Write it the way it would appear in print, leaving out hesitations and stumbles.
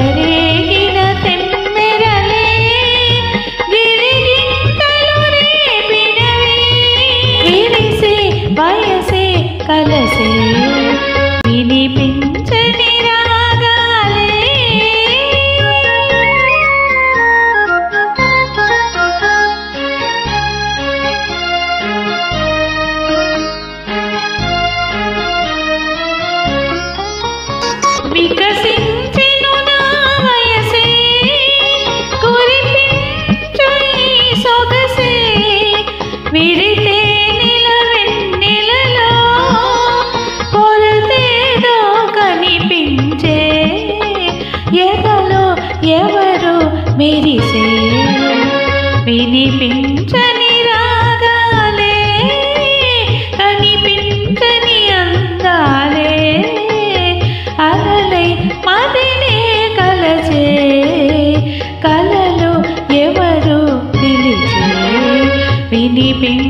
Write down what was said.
చెలరేగిన తెమ్మెరలే గిరిగింతలు రేపినవి విరిసే వయసే కలసే వినిపించని రాగాలే వికసించెను నా వయసే కురిపించు ఈ సొగసే విడితే నిలవెన్నెలలో కొరతేదో కనిపించే ఎదలో ఎవరు మెరిసే వినిపించని రాగాలే కనిపించని అందాలే అలలై మదినే కలచే కలలో ఎవరు పిలిచే వినిపించని